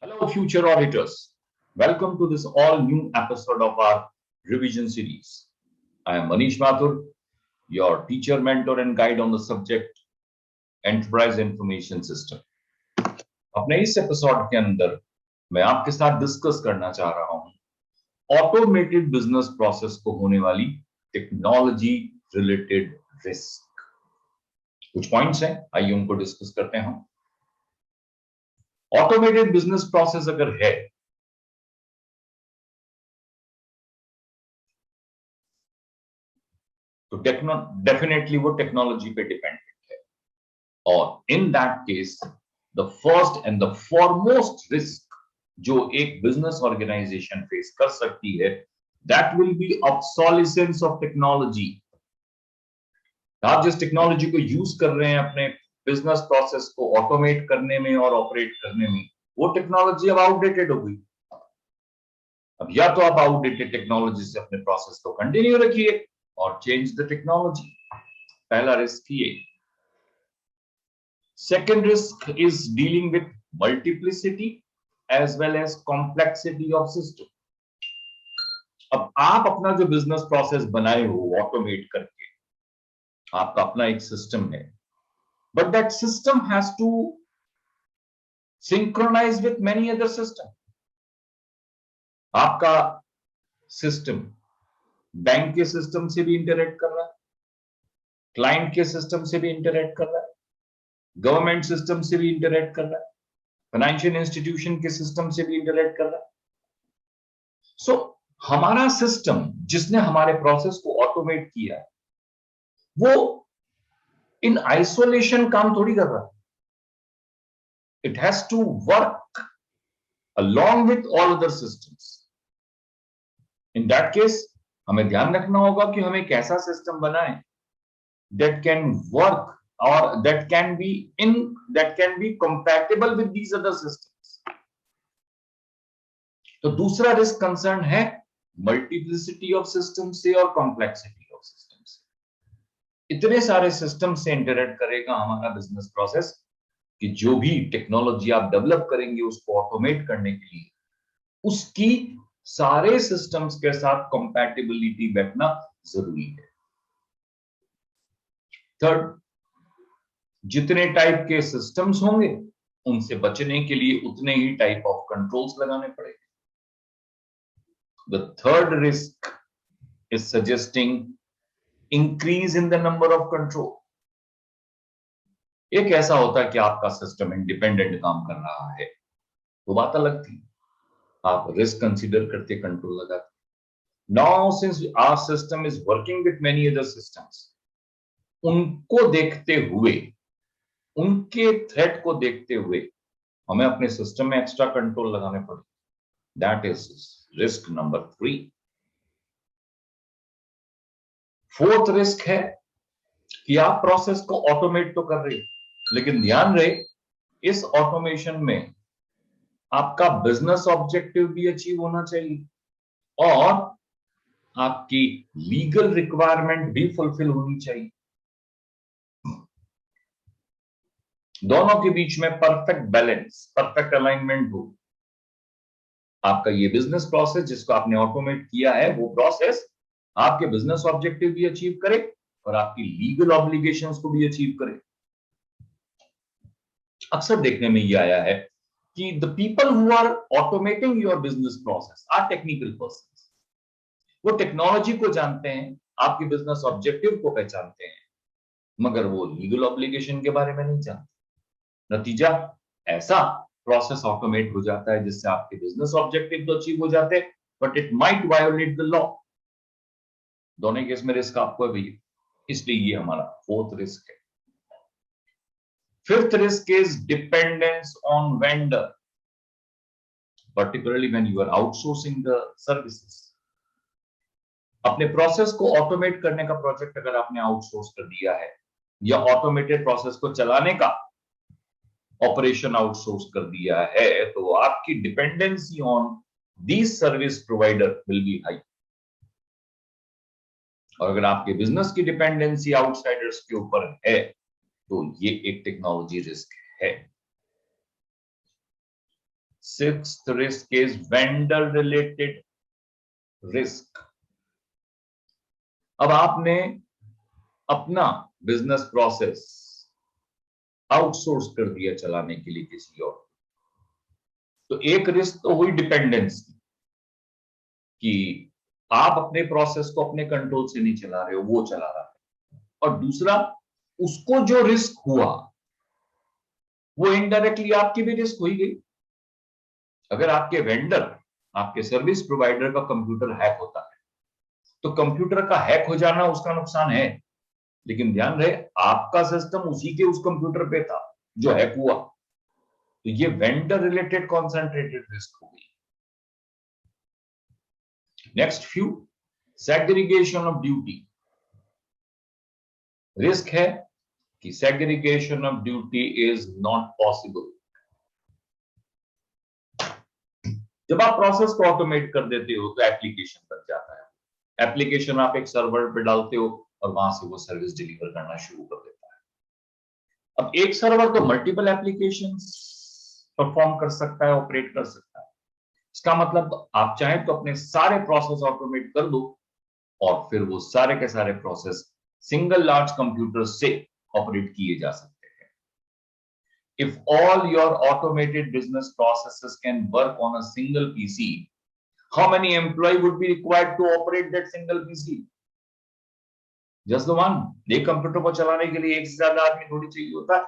Hello, future auditors. Welcome to this all new episode of our revision series. I am Manish Mathur, your teacher, mentor, and guide on the subject Enterprise Information System. अपने इस episode के अंदर मैं आपके साथ discuss करना चाह रहा हूं ऑटोमेटेड बिजनेस प्रोसेस को होने वाली टेक्नोलॉजी रिलेटेड रिस्क। कुछ पॉइंट्स हैं, आइए उनको डिस्कस करते हैं हम। ऑटोमेटेड बिजनेस प्रोसेस अगर है तो डेफिनेटली वो टेक्नोलॉजी पे डिपेंडेंट है और इन that case the first and the foremost risk जो एक बिजनेस ऑर्गेनाइजेशन फेस कर सकती है that will be obsolescence of technology. आप जिस टेक्नोलॉजी को यूज कर रहे हैं अपने बिजनेस प्रोसेस को ऑटोमेट करने में और ऑपरेट करने में, वो टेक्नोलॉजी अब आउटडेटेड हो गई। अब या तो आप आउटडेटेड टेक्नोलॉजी से अपने प्रोसेस को कंटिन्यू रखिए और चेंज द टेक्नोलॉजी। पहला रिस्क ये। Second risk is dealing with multiplicity as well as complexity of system. अब आप अपना जो बिजनेस प्रोसेस बनाए हो ऑटोमेट करके, आपका अपना एक सिस्टम है, but that system has to synchronize with many other system. आपका सिस्टम बैंक के सिस्टम से भी इंटरेक्ट कर रहा है, क्लाइंट के सिस्टम से भी इंटरेक्ट कर रहा है, गवर्नमेंट सिस्टम से भी इंटरेक्ट कर रहा है, फाइनेंशियल इंस्टीट्यूशन के सिस्टम से भी इंटरेक्ट कर रहा है। सो हमारा सिस्टम जिसने हमारे प्रोसेस को ऑटोमेट किया है वो इन आइसोलेशन काम थोड़ी कर रहा है। It has to work along with all other systems. In that case, हमें ध्यान रखना होगा कि हमें एक ऐसा सिस्टम बनाएं that can work or that can be compatible with these other systems. तो दूसरा रिस्क कंसर्न है मल्टीप्लिसिटी ऑफ सिस्टम से और कॉम्प्लेक्सिटी ऑफ सिस्टम से। इतने सारे सिस्टम से इंटरेक्ट करेगा हमारा बिजनेस प्रोसेस कि जो भी टेक्नोलॉजी आप डेवलप करेंगे उसको ऑटोमेट करने के लिए उसकी सारे सिस्टम्स के साथ कंपैटिबिलिटी बैठना जरूरी है। थर्ड, जितने टाइप के सिस्टम्स होंगे उनसे बचने के लिए उतने ही टाइप ऑफ कंट्रोल्स लगाने पड़ेंगे। The third risk is suggesting increase in the number of control. एक ऐसा होता है कि आपका सिस्टम इंडिपेंडेंट काम कर रहा है तो बात अलग थी, आप रिस्क कंसीडर करते कंट्रोल लगाते। Now since our system is working with many other systems, उनको देखते हुए, उनके थ्रेट को देखते हुए हमें अपने सिस्टम में एक्स्ट्रा कंट्रोल लगाने पड़े। That is risk number 3। Fourth risk है कि आप प्रोसेस को ऑटोमेट तो कर रहे हो लेकिन ध्यान रहे इस ऑटोमेशन में आपका बिजनेस ऑब्जेक्टिव भी अचीव होना चाहिए और आपकी लीगल रिक्वायरमेंट भी फुलफिल होनी चाहिए। दोनों के बीच में परफेक्ट बैलेंस, परफेक्ट अलाइनमेंट हो। आपका ये बिजनेस प्रोसेस जिसको आपने ऑटोमेट किया है वो प्रोसेस आपके बिजनेस ऑब्जेक्टिव भी अचीव करे और आपकी लीगल ऑब्लिगेशंस को भी अचीव करे। अक्सर देखने में ये आया है कि the people who are automating your business process are technical persons. वो टेक्नोलॉजी को जानते हैं, आपके बिजनेस ऑब्जेक्टिव को पहचानते हैं, मगर वो लीगल ऑब्लिगेशन के बारे में नहीं जानते। नतीजा ऐसा प्रोसेस ऑटोमेट हो जाता है जिससे आपके बिजनेस ऑब्जेक्टिव तो अचीव हो जाते हैं but it might violet the law. दोनों केस में रिस्क आपको है भैया, इसलिए ये हमारा फोर्थ रिस्क है। Fifth risk is dependence on vendor, particularly when you are outsourcing the services. अपने प्रोसेस को ऑटोमेट करने का प्रोजेक्ट अगर आपने आउटसोर्स कर दिया है या ऑटोमेटेड प्रोसेस को चलाने का ऑपरेशन आउटसोर्स कर दिया है तो आपकी dependency on these service provider will be high. और अगर आपके बिजनेस की डिपेंडेंसी आउटसाइडर्स के ऊपर है तो ये एक टेक्नोलॉजी रिस्क है। Sixth risk is vendor related risk. अब आपने अपना बिजनेस प्रोसेस आउटसोर्स कर दिया चलाने के लिए किसी और, तो एक रिस्क तो हुई डिपेंडेंस कि आप अपने प्रोसेस को अपने कंट्रोल से नहीं चला रहे हो, वो चला रहा है। और दूसरा, उसको जो रिस्क हुआ वो इनडायरेक्टली आपकी भी रिस्क हुई गई। अगर आपके वेंडर, आपके सर्विस प्रोवाइडर का कंप्यूटर हैक होता है तो कंप्यूटर का हैक हो जाना उसका नुकसान है, लेकिन ध्यान रहे आपका सिस्टम उसी के उस कंप्यूटर पे था जो हैक हुआ, तो ये वेंडर रिलेटेड कॉन्सेंट्रेटेड रिस्क हो गई। Next few, segregation of duty. Risk है कि segregation of duty is not possible. जब आप प्रोसेस को ऑटोमेट कर देते हो तो एप्लीकेशन बन जाता है। एप्लीकेशन आप एक सर्वर पे डालते हो और वहां से वो सर्विस डिलीवर करना शुरू कर देता है। अब एक सर्वर तो मल्टीपल एप्लीकेशंस परफॉर्म कर सकता है, ऑपरेट कर सकता है। इसका मतलब आप चाहें तो अपने सारे प्रोसेस ऑटोमेट कर दो और फिर वो सारे के सारे प्रोसेस सिंगल लार्ज कंप्यूटर से ऑपरेट किए जा सकते हैं। If all your automated business processes can work on a single PC, how many employees would be required to operate that single PC? Just the one. एक computer को चलाने के लिए एक से ज्यादा आदमी थोड़ी चाहिए होता है।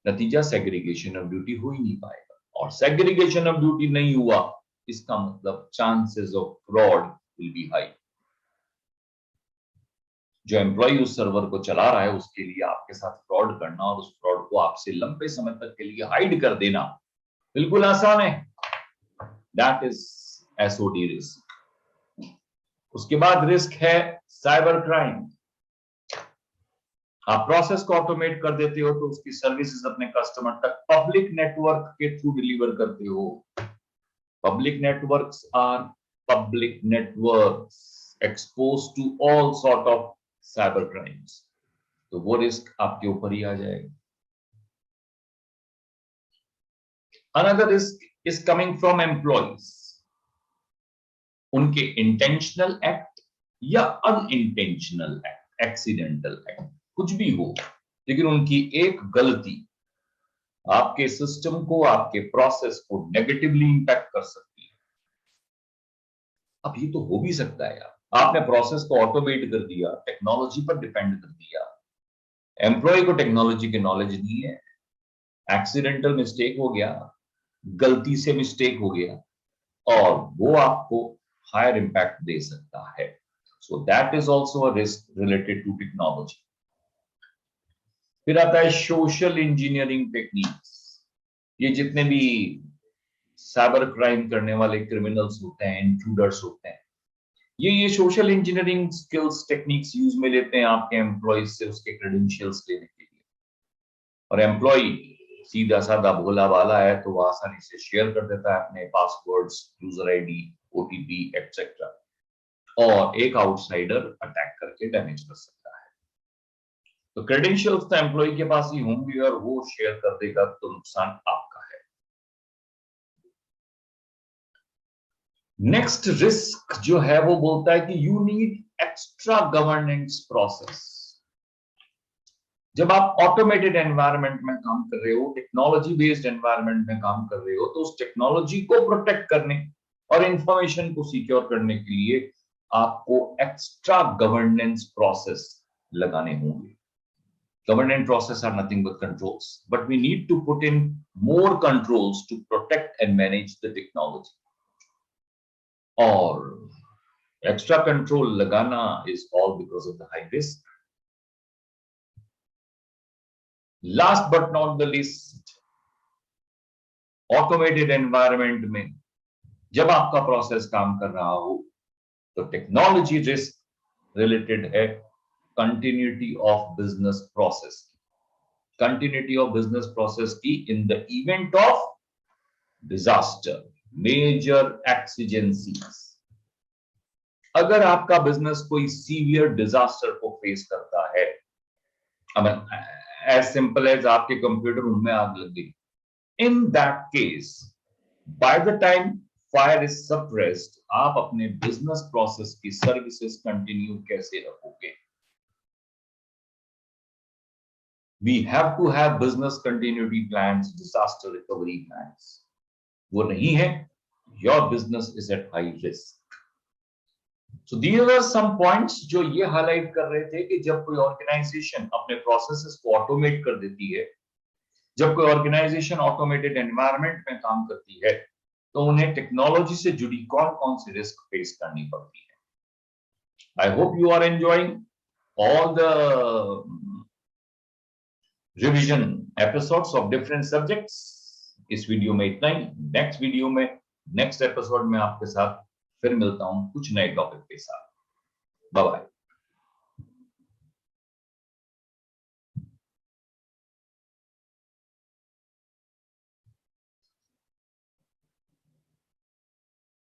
नतीजा सेग्रीगेशन ऑफ ड्यूटी हो ही नहीं पाएगा, और सेग्रीगेशन ऑफ ड्यूटी नहीं हुआ इसका मतलब chances of fraud will be high. जो एम्प्लॉय उस सर्वर को चला रहा है उसके लिए आपके साथ फ्रॉड करना और उस फ्रॉड को आपसे लंबे समय तक के लिए हाइड कर देना बिल्कुल आसान है। That is SOD risk. उसके बाद रिस्क है साइबर क्राइम। आप प्रोसेस को ऑटोमेट कर देते हो तो उसकी सर्विसेज अपने कस्टमर तक पब्लिक नेटवर्क के थ्रू डिलीवर करते हो। Public networks are public networks expose to all sort of cyber crimes, तो वो रिस्क आपके ऊपर ही आ जाएगा। Another risk is coming from employees. उनके इंटेंशनल एक्ट या अनइंटेंशनल एक्ट, एक्सीडेंटल एक्ट, कुछ भी हो, लेकिन उनकी एक गलती आपके सिस्टम को, आपके प्रोसेस को नेगेटिवली इंपैक्ट कर सकती है। अब ये तो हो भी सकता है यार, आपने प्रोसेस को ऑटोमेट कर दिया, टेक्नोलॉजी पर डिपेंड कर दिया, एम्प्लॉय को टेक्नोलॉजी की नॉलेज नहीं है, एक्सीडेंटल मिस्टेक हो गया, गलती से मिस्टेक हो गया, और वो आपको हायर इम्पैक्ट दे सकता है। So that is also a risk related to technology. फिर आता है सोशल इंजीनियरिंग टेक्निक्स। ये जितने भी साइबर क्राइम करने वाले क्रिमिनल्स होते हैं, इंट्रूडर्स होते हैं, ये social engineering skills techniques use में लेते हैं आपके एम्प्लॉय से उसके क्रेडेंशियल्स लेने के लिए। और एम्प्लॉय सीधा साधा भोला वाला है तो वो आसानी से शेयर कर देता है अपने passwords, user ID, OTP etcetera, और एक आउटसाइडर अटैक करके डैमेज कर सकता है। तो क्रेडेंशियल्स तो एम्प्लॉय के पास ही होंगे और वो शेयर कर देगा तो नुकसान आपका है। नेक्स्ट रिस्क जो है वो बोलता है कि you need extra governance process. जब आप ऑटोमेटेड एनवायरनमेंट में काम कर रहे हो, टेक्नोलॉजी बेस्ड एनवायरनमेंट में काम कर रहे हो, तो उस टेक्नोलॉजी को प्रोटेक्ट करने और इंफॉर्मेशन को सिक्योर करने के लिए आपको एक्स्ट्रा गवर्नेंस प्रोसेस लगाने होंगे। Governance process are nothing but controls, but we need to put in more controls to protect and manage the technology. और extra control लगाना is all because of the high risk. Last but not the least, automated environment में जब आपका process काम कर रहा हो तो टेक्नोलॉजी रिस्क रिलेटेड है continuity of business process, continuity of business process की in the event of disaster, major exigencies. अगर आपका बिजनेस कोई सीवियर डिजास्टर को फेस करता है, एज सिंपल एज आपके कंप्यूटर रूम में आग लग गई, in that case by the time fire is suppressed, आप अपने बिजनेस प्रोसेस की सर्विसेज कंटिन्यू कैसे रखोगे? We have to have business continuity plans, disaster recovery plans. वो नहीं है, your business is at high risk. So these are some points जो ये हाईलाइट कर रहे थे कि जब कोई ऑर्गेनाइजेशन अपने प्रोसेसेस को ऑटोमेट कर देती है, जब कोई ऑर्गेनाइजेशन ऑटोमेटेड एनवायरनमेंट में काम करती है, तो उन्हें टेक्नोलॉजी से जुड़ी कौन कौन सी रिस्क फेस करनी पड़ती है। I hope you are enjoying all the revision episodes of different subjects. इस वीडियो में इतना ही। नेक्स्ट वीडियो में, नेक्स्ट एपिसोड में आपके साथ फिर मिलता हूं कुछ नए टॉपिक के साथ। Bye bye.